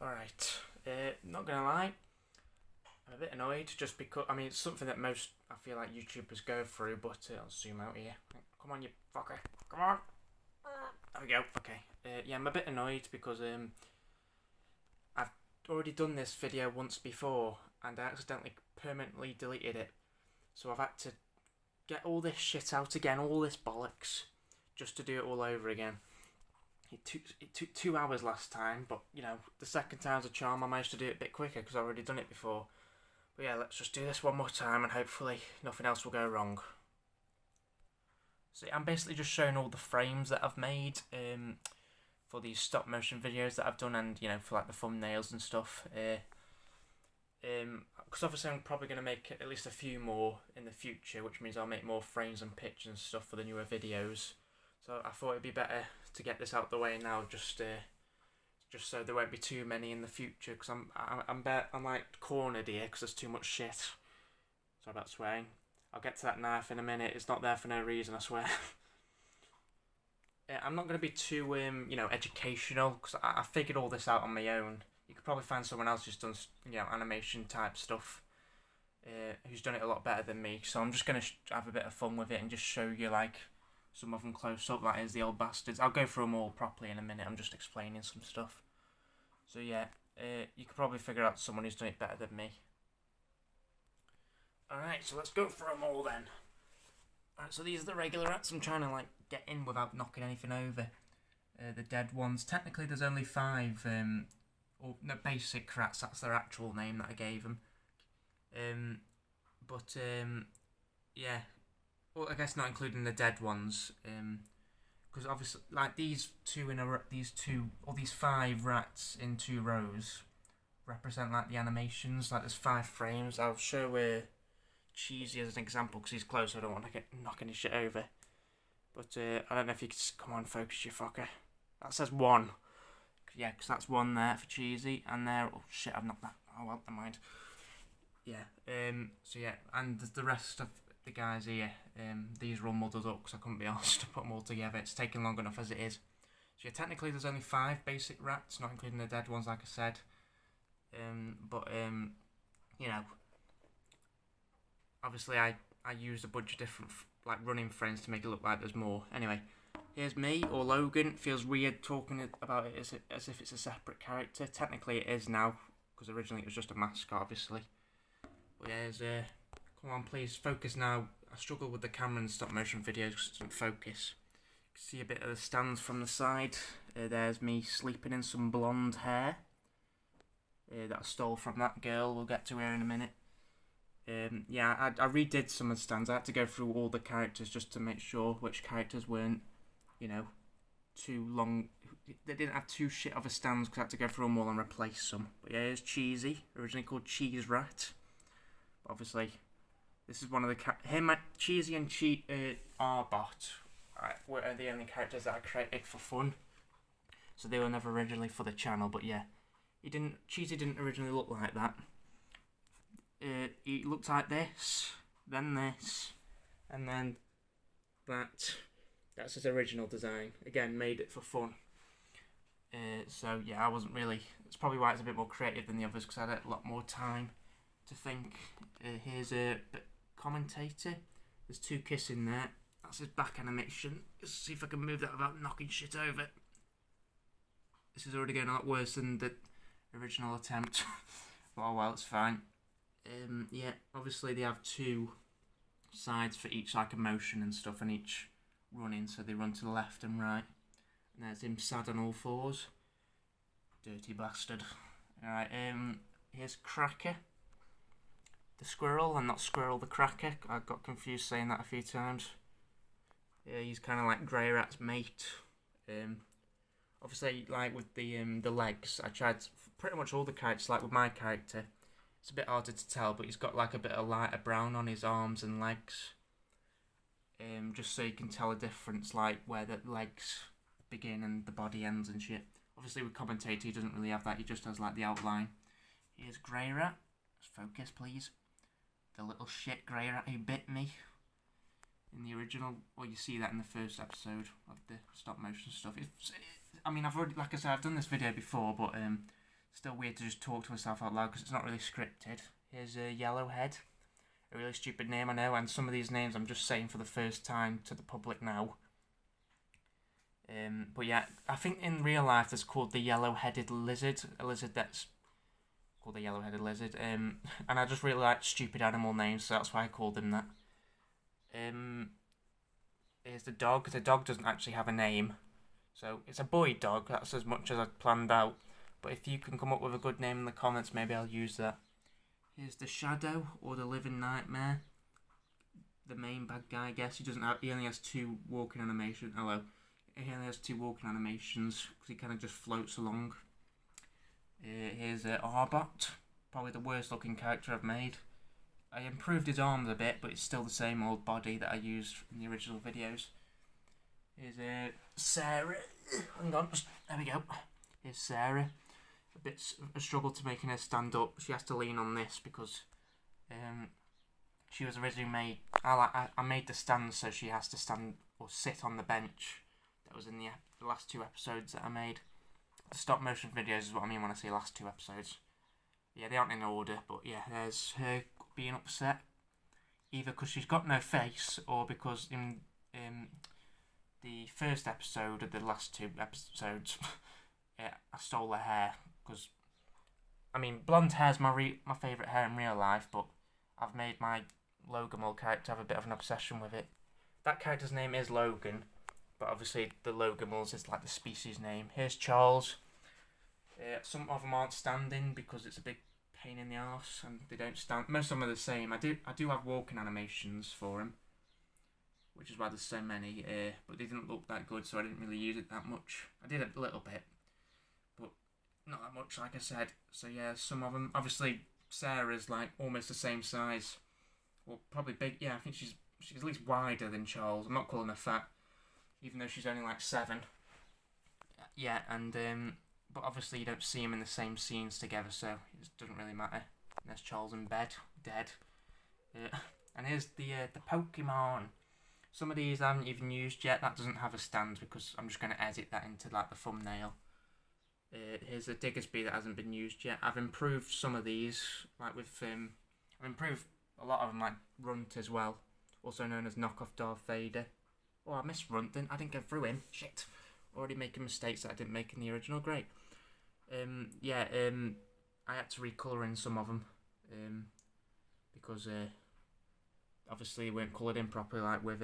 Alright, not gonna lie, I'm a bit annoyed just because, I mean, it's something that most, I feel like, YouTubers go through, but I'll zoom out here. Come on, you fucker. Come on. There we go. Okay. Yeah, I'm a bit annoyed because I've already done this video once before and I accidentally permanently deleted it. So I've had to get all this shit out again, all this bollocks, just to do it all over again. It took 2 hours last time, but, you know, the second time's a charm. I managed to do it a bit quicker because I've already done it before. But yeah, let's just do this one more time and hopefully nothing else will go wrong. So I'm basically just showing all the frames that I've made for these stop motion videos that I've done, and, you know, for like the thumbnails and stuff. Because obviously I'm probably going to make at least a few more in the future, which means I'll make more frames and pictures and stuff for the newer videos. So I thought it'd be better to get this out the way now, just so there won't be too many in the future. Because I'm like cornered here because there's too much shit. Sorry about swearing. I'll get to that knife in a minute. It's not there for no reason, I swear. I'm not going to be too you know, educational because I figured all this out on my own. You could probably find someone else who's done, you know, animation type stuff, who's done it a lot better than me. So I'm just going to have a bit of fun with it and just show you like some of them close up. That is the old bastards. I'll go through them all properly in a minute. I'm just explaining some stuff. So yeah, you could probably figure out someone who's done it better than me. Alright, so let's go through them all then. Alright, so these are the regular rats. I'm trying to like get in without knocking anything over. The dead ones. Technically there's only 5 or no, basic rats, that's their actual name that I gave them. Yeah. Well, I guess not including the dead ones, because obviously, like these 5 rats in 2 rows represent like the animations. Like there's 5 frames. I'll show Cheesy as an example because he's close, so I don't want to get knocking his shit over. But I don't know if you could come on, focus, you fucker. That says 1. Yeah, because that's 1 there for Cheesy, and there. Oh shit, I've knocked that. Oh well, never mind. Yeah. So yeah, and the rest of the guys here, these are all muddled up because I couldn't be asked to put them all together. It's taking long enough as it is. So yeah, technically there's only 5 basic rats, not including the dead ones, like I said. You know, obviously I used a bunch of different like running frames to make it look like there's more. Anyway, here's me, or Logan. It feels weird talking about it as if it's a separate character. Technically it is now, because originally it was just a mascot, obviously. But yeah, here's come on, please, focus now. I struggle with the camera in stop motion videos because it doesn't focus. You can see a bit of the stands from the side. There's me sleeping in some blonde hair that I stole from that girl. We'll get to her in a minute. Yeah, I redid some of the stands. I had to go through all the characters just to make sure which characters weren't, you know, too long. They didn't have too shit of a stands because I had to go through them all and replace some. But yeah, here's Cheesy, originally called Cheese Rat. But obviously, this is one of the Cheesy and Arbot were the only characters that I created for fun. So they were never originally for the channel. But yeah, Cheesy didn't originally look like that. He looked like this, then this, and then that. That's his original design. Again, made it for fun. So yeah, I wasn't really. It's probably why it's a bit more creative than the others because I had a lot more time to think. Here's a commentator. There's 2 kissing there. That's his back animation. Let's see if I can move that without knocking shit over. This is already going a lot worse than the original attempt. But oh well, it's fine. Yeah, obviously they have 2 sides for each like emotion and stuff, and each running, so they run to the left and right. And there's him sad on all 4s. Dirty bastard. Alright, here's Cracker, the squirrel, and not Squirrel the Cracker. I got confused saying that a few times. Yeah, he's kind of like Grey Rat's mate. Obviously, like with the legs, I tried pretty much all the characters. Like with my character, it's a bit harder to tell, but he's got like a bit of lighter brown on his arms and legs. Just so you can tell a difference, like where the legs begin and the body ends and shit. Obviously with Commentator he doesn't really have that, he just has like the outline. Here's Grey Rat. Let's focus please. The little shit Grey Rat who bit me in the original. Well, you see that in the first episode of the stop motion stuff. I mean, I've already, like I said, I've done this video before, but Still weird to just talk to myself out loud because it's not really scripted. Here's a Yellowhead. A really stupid name, I know, and some of these names I'm just saying for the first time to the public now. But yeah, I think in real life there's called the yellow-headed lizard, a lizard that's called the yellow-headed lizard. And I just really like stupid animal names, so that's why I called him that. Here's the dog. The dog doesn't actually have a name, so it's a boy dog. That's as much as I've planned out. But if you can come up with a good name in the comments, maybe I'll use that. Here's the Shadow, or the Living Nightmare. The main bad guy, I guess. He only has 2 walking animations. Hello. He only has 2 walking animations because he kind of just floats along. Here's Arbot, probably the worst looking character I've made. I improved his arms a bit, but it's still the same old body that I used in the original videos. Here's Sarah. Hang on, there we go. Here's Sarah. A struggle to making her stand up. She has to lean on this because she was originally made. I made the stand so she has to stand or sit on the bench. That was in the last 2 episodes that I made. The stop motion videos is what I mean when I say last 2 episodes. Yeah, they aren't in order, but yeah, there's her being upset. Either because she's got no face, or because in the first episode of the last 2 episodes, yeah, I stole her hair. Because, I mean, blonde hair's my favourite hair in real life, but I've made my Logan Mole character have a bit of an obsession with it. That character's name is Logan, but obviously the Logan Moles is like the species name. Here's Charles. Some of them aren't standing because it's a big pain in the arse and they don't stand. Most of them are the same. I do have walking animations for him, which is why there's so many, but they didn't look that good, so I didn't really use it that much. I did a little bit, but not that much, like I said. So yeah, some of them. Obviously, Sarah's like almost the same size, or probably big. Yeah, I think she's at least wider than Charles. I'm not calling her fat, even though she's only like 7. Yeah, and but obviously you don't see them in the same scenes together, so it doesn't really matter. And there's Charles in bed, dead. And here's the Pokemon. Some of these I haven't even used yet. That doesn't have a stand because I'm just going to edit that into like the thumbnail. Here's a Diggersby that hasn't been used yet. I've improved some of these, like with I've improved a lot of them, like Runt as well, also known as Knockoff Darth Vader. Oh, I missed Runt then. I didn't go through him. Shit. Already making mistakes that I didn't make in the original. Great. I had to recolour in some of them because obviously they weren't coloured in properly, like with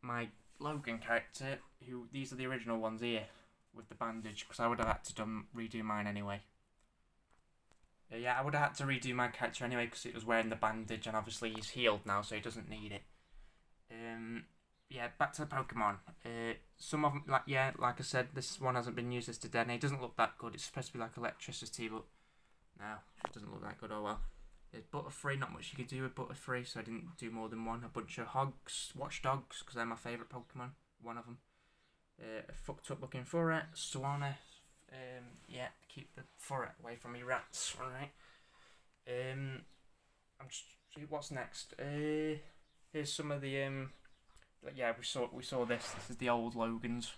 my Logan character, who these are the original ones here with the bandage, because I would have had to redo mine anyway. Yeah, I would have had to redo my character anyway because it was wearing the bandage, and obviously he's healed now, so he doesn't need it. Yeah, back to the Pokemon. Some of them, like I said, this one hasn't been used as to Denny. It doesn't look that good. It's supposed to be like electricity, but no, it doesn't look that good. Oh well. There's Butterfree, not much you could do with Butterfree, so I didn't do more than one. A bunch of Hogs, Watchdogs, because they're my favourite Pokemon. One of them. A fucked up looking Furret, Swanna. Yeah, keep the Furret away from me rats. Alright. What's next? Here's some of the yeah, we saw this. This is the old Logans,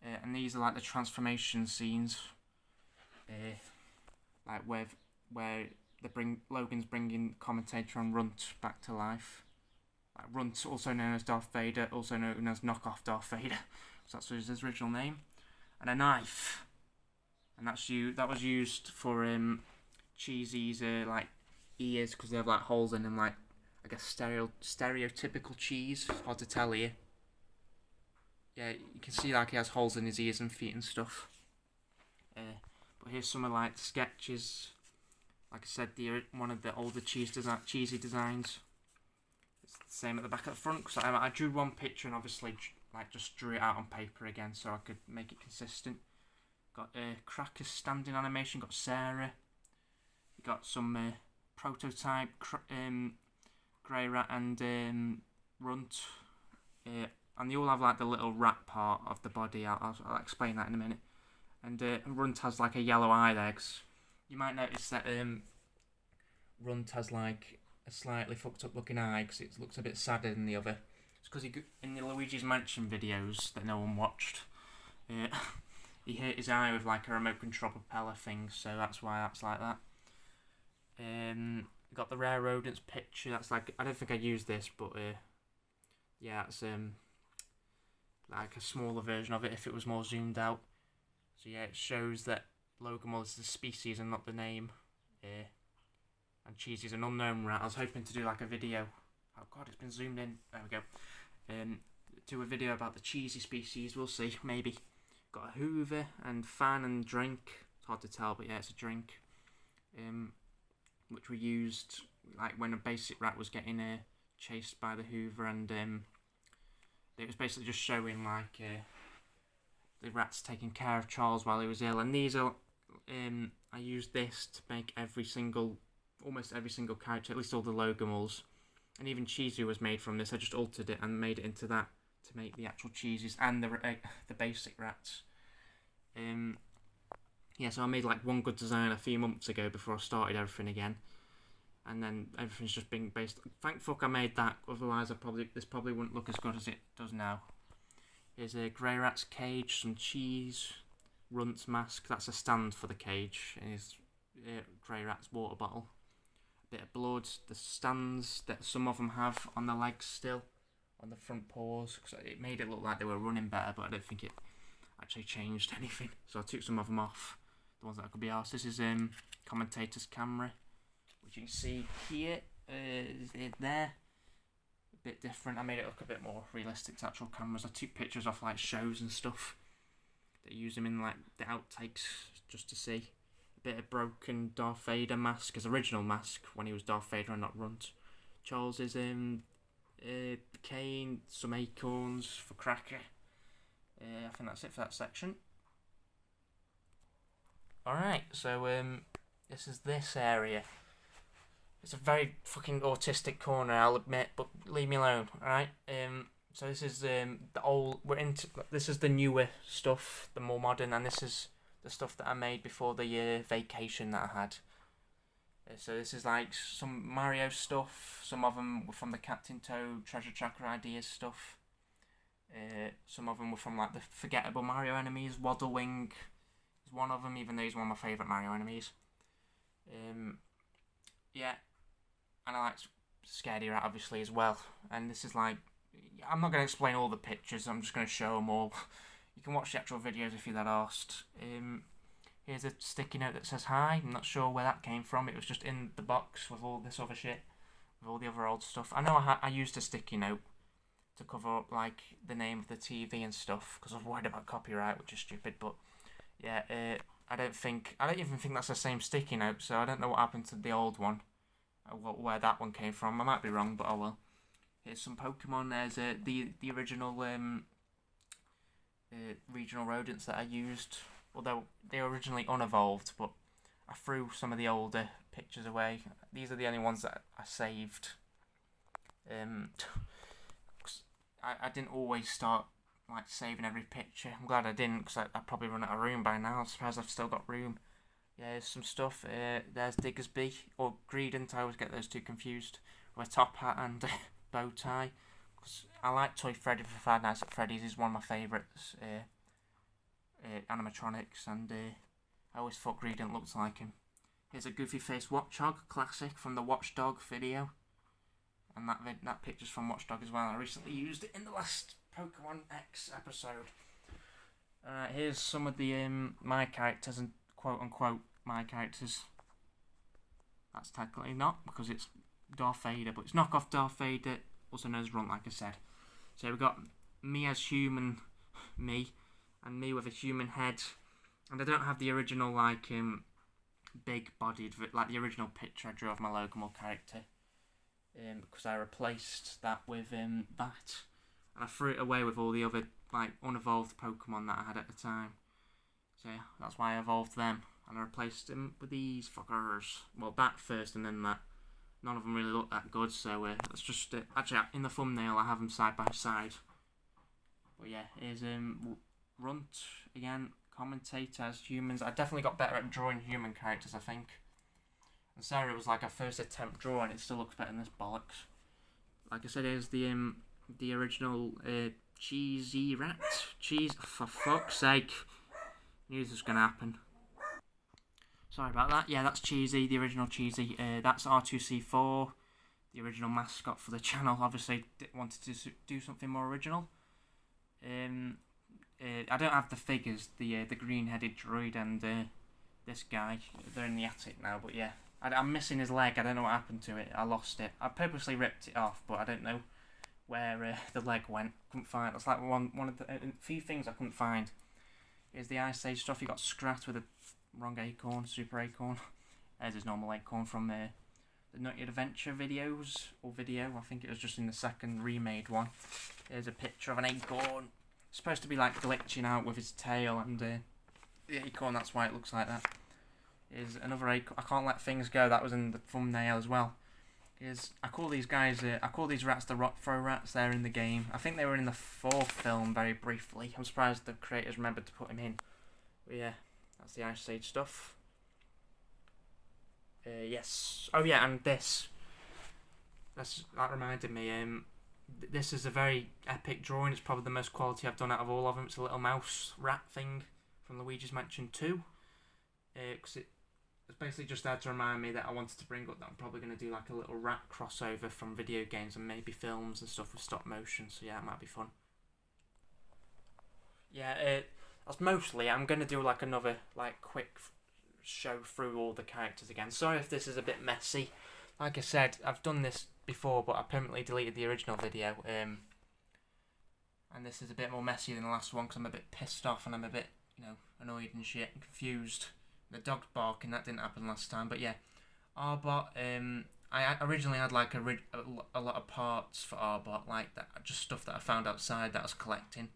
and these are like the transformation scenes, like where Logan's bringing commentator on Runt back to life. Like Runt, also known as Darth Vader, also known as Knockoff Darth Vader, so that's his original name, and a knife, and that was used for Cheesy's like ears because they have like holes in them, like I guess stereotypical cheese. It's hard to tell here. Yeah, you can see like he has holes in his ears and feet and stuff. But here's some of like the sketches. Like I said, one of the older cheesy designs. It's the same at the back at the front because I drew one picture and obviously like just drew it out on paper again so I could make it consistent. Got Cracker's standing animation. Got Sarah. You got some prototype. Grey Rat and Runt, and they all have like the little rat part of the body. I'll explain that in a minute. And Runt has like a yellow eye there. 'Cause you might notice that Runt has like a slightly fucked up looking eye because it looks a bit sadder than the other. It's because in the Luigi's Mansion videos that no one watched, he he hit his eye with like a remote control propeller thing, so that's why that's like that. Got the rare rodents picture. That's like, I don't think I used this, but yeah, it's like a smaller version of it if it was more zoomed out. So yeah, it shows that Logan is the species and not the name. And Cheesy's an unknown rat. I was hoping to do like a video. Oh god, it's been zoomed in. There we go. Do a video about the Cheesy species. We'll see, maybe. Got a Hoover and fan and drink. It's hard to tell, but yeah, it's a drink. Which we used like when a basic rat was getting chased by the Hoover, and it was basically just showing like the rats taking care of Charles while he was ill. And these are I used this to make almost every single character, at least all the Logamals, and even Cheesy was made from this. I just altered it and made it into that to make the actual Cheesies and the basic rats. Yeah, so I made like one good design a few months ago before I started everything again, and then everything's just been based. Thank fuck I made that, otherwise this probably wouldn't look as good as it does now. Here's a grey rat's cage, some cheese, Runt's mask. That's a stand for the cage. And his grey rat's water bottle. A bit of blood. The stands that some of them have on the legs still, on the front paws, because it made it look like they were running better, but I don't think it actually changed anything. So I took some of them off. The ones that I could be arsed. This is commentator's camera, which you can see here. Is it there? A bit different. I made it look a bit more realistic to actual cameras. I took pictures off like shows and stuff. They use them in like the outtakes just to see. A bit of broken Darth Vader mask, his original mask when he was Darth Vader and not Runt. Charles is cane, some acorns for Cracker. I think that's it for that section. Alright, so this is this area. It's a very fucking autistic corner, I'll admit, but leave me alone, alright? So this is this is the newer stuff, the more modern, and this is the stuff that I made before the vacation that I had. So this is like some Mario stuff, some of them were from the Captain Toad Treasure Tracker Ideas stuff. Some of them were from like the forgettable Mario enemies. Waddlewing is one of them, even though he's one of my favourite Mario enemies. Yeah, and I like Scaredy Rat obviously as well. And this is like, I'm not going to explain all the pictures, I'm just going to show them all. You can watch the actual videos if you're that arsed. Here's a sticky note that says hi. I'm not sure where that came from. It was just in the box with all this other shit, with all the other old stuff. I know I used a sticky note to cover up like the name of the TV and stuff because I was worried about copyright, which is stupid. But yeah, I don't even think that's the same sticky note. So I don't know what happened to the old one, where that one came from. I might be wrong, but oh well. Here's some Pokemon. There's the original regional rodents that I used. Although they were originally unevolved, but I threw some of the older pictures away. These are the only ones that I saved. I didn't always start like saving every picture. I'm glad I didn't, because I'd probably run out of room by now. I'm surprised I've still got room. Yeah, there's some stuff. There's Diggersby or Greedent. I always get those two confused. With a top hat and bow tie. Because I like Toy Freddy for Five Nights at Freddy's. He's one of my favourites. Animatronics, and I always thought Greedent looked like him. Here's a goofy face Watchog classic from the Watchdog video, and that picture's from Watchdog as well. I recently used it in the last Pokemon X episode. Here's some of the my characters, and quote unquote my characters. That's technically not, because it's Darth Vader, but it's knockoff Darth Vader, also known as Runt, like I said. So we've got me as human, me. And me with a human head, and I don't have the original like big bodied like the original picture I drew of my Logamall character, because I replaced that with that, and I threw it away with all the other like unevolved Pokemon that I had at the time. So yeah, that's why I evolved them, and I replaced them with these fuckers. Well, that first, and then that. None of them really look that good, so let's just actually in the thumbnail I have them side by side. But yeah, here's Runt again, commentator as humans. I definitely got better at drawing human characters, I think. And Sarah was like her first attempt drawing. It still looks better than this bollocks. Like I said, here's the original Cheesy Rat. Cheese, for fuck's sake. Knew this was going to happen. Sorry about that. Yeah, that's Cheesy, the original Cheesy. That's R2C4, the original mascot for the channel. Obviously, wanted to do something more original. I don't have the figures, the green-headed droid and this guy. They're in the attic now, but yeah. I'm missing his leg. I don't know what happened to it. I lost it. I purposely ripped it off, but I don't know where the leg went. Couldn't find it. That's like one of the few things I couldn't find. Is the Ice Age stuff. He got scratched with a wrong acorn, super acorn. There's his normal acorn from the Nutty Adventure videos, or video. I think it was just in the second remade one. Here's a picture of an acorn. It's supposed to be like glitching out with his tail and the acorn. That's why it looks like that. Is another acorn. I can't let things go. That was in the thumbnail as well. I call these guys. I call these rats the rock throw rats. They're in the game. I think they were in the 4th film very briefly. I'm surprised the creators remembered to put him in. But yeah, that's the Ice Age stuff. Yes. Oh yeah, and this. That reminded me. This is a very epic drawing. It's probably the most quality I've done out of all of them. It's a little mouse rat thing from Luigi's Mansion 2. Because it's basically just there to remind me that I wanted to bring up that I'm probably going to do like a little rat crossover from video games and maybe films and stuff with stop motion. So yeah, it might be fun. Yeah, that's mostly. I'm going to do like another like quick show through all the characters again. Sorry if this is a bit messy. Like I said, I've done this before, but I permanently deleted the original video. And this is a bit more messy than the last one because I'm a bit pissed off and I'm a bit, annoyed and shit and confused. The dog's barking, that didn't happen last time, but yeah. Arbot, I originally had like a lot of parts for Arbot, like that, just stuff that I found outside that I was collecting.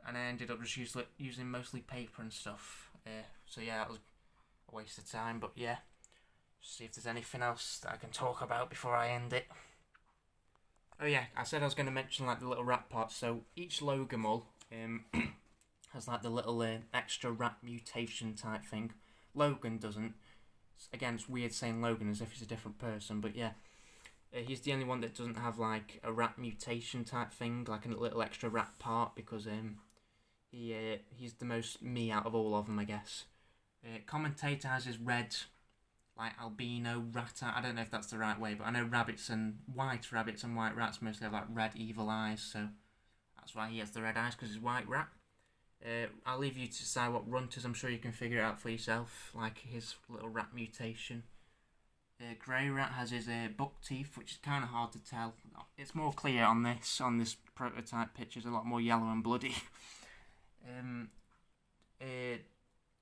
And I ended up just using mostly paper and stuff. So yeah, that was a waste of time, but yeah. Just see if there's anything else that I can talk about before I end it. Oh yeah, I said I was going to mention like the little rat parts. So each Logamull has like the little extra rat mutation type thing. Logan doesn't. Again, it's weird saying Logan as if he's a different person, but yeah. He's the only one that doesn't have like a rat mutation type thing, like a little extra rat part, because he's the most me out of all of them, I guess. Commentator has his red, like albino rat. I don't know if that's the right way, but I know rabbits and white rats mostly have like red evil eyes, so that's why he has the red eyes, because he's white rat. I'll leave you to decide what runt is. I'm sure you can figure it out for yourself, like his little rat mutation. Grey Rat has his buck teeth, which is kind of hard to tell. It's more clear on this prototype picture. It's a lot more yellow and bloody.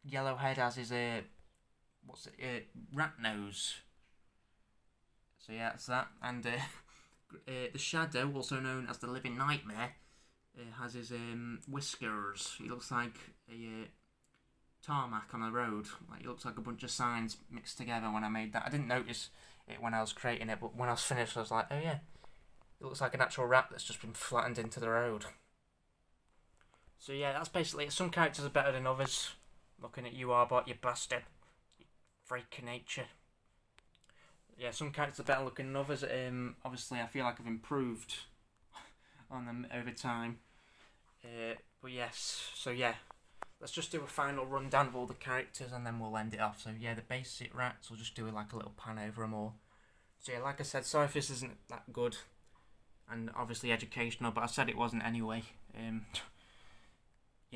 Yellowhead has his rat nose. So yeah, that's that. And the Shadow, also known as the Living Nightmare, has his whiskers. He looks like a tarmac on a road. Like, it looks like a bunch of signs mixed together when I made that. I didn't notice it when I was creating it, but when I was finished I was like, oh yeah, it looks like an actual rat that's just been flattened into the road. So yeah, that's basically it. Some characters are better than others. Looking at you, Arbot, you bastard. You freak of nature. Yeah, some characters are better looking than others. Obviously I feel like I've improved on them over time. But yes, so yeah. Let's just do a final rundown of all the characters and then we'll end it off. So yeah, the basic rats, we'll just do like a little pan over them all. So yeah, like I said, sorry if this isn't that good and obviously educational, but I said it wasn't anyway.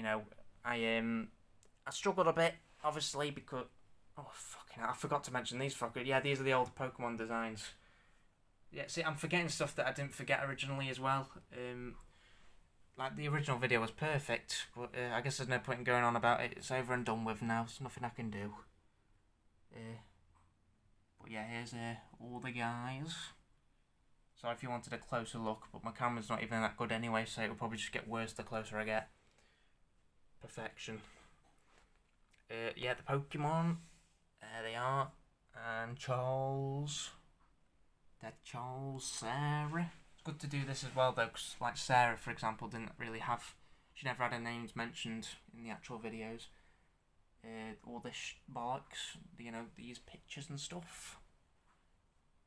I struggled a bit, obviously, because I forgot to mention these fuckers. Yeah, these are the old Pokemon designs. Yeah, see, I'm forgetting stuff that I didn't forget originally as well. Like, the original video was perfect, but I guess there's no point in going on about it. It's over and done with now, there's nothing I can do. But yeah, here's all the guys. So if you wanted a closer look, but my camera's not even that good anyway, so it'll probably just get worse the closer I get. Perfection. Yeah, the Pokemon. There they are. And Charles. Dead Charles, Sarah. Good to do this as well though, because like Sarah, for example, she never had her names mentioned in the actual videos. All this bollocks, these pictures and stuff.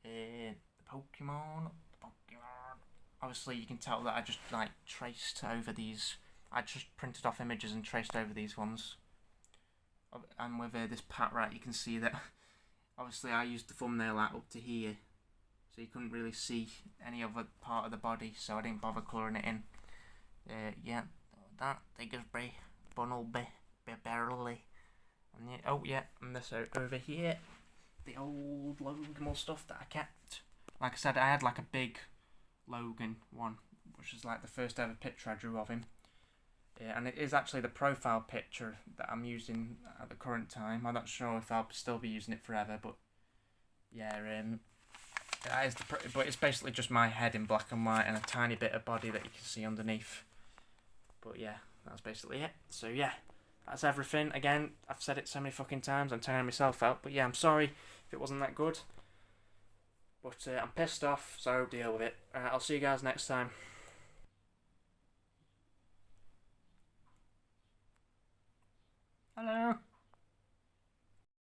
The Pokemon. Obviously, you can tell that I just traced over these. I just printed off images and traced over these ones. And with this pat right, you can see that obviously I used the thumbnail out up to here, so you couldn't really see any other part of the body, so I didn't bother colouring it in. Yeah, that Diggersby, Bunnelby, Beverly, and yeah, oh yeah, and this over here, the old Logan stuff that I kept. Like I said, I had like a big Logan one, which is like the first ever picture I drew of him. Yeah, and it is actually the profile picture that I'm using at the current time. I'm not sure if I'll still be using it forever, but yeah, that is but it's basically just my head in black and white and a tiny bit of body that you can see underneath. But yeah, that's basically it. So yeah, that's everything. Again, I've said it so many fucking times, I'm tearing myself out. But yeah, I'm sorry if it wasn't that good. But I'm pissed off, so deal with it. I'll see you guys next time. Hello.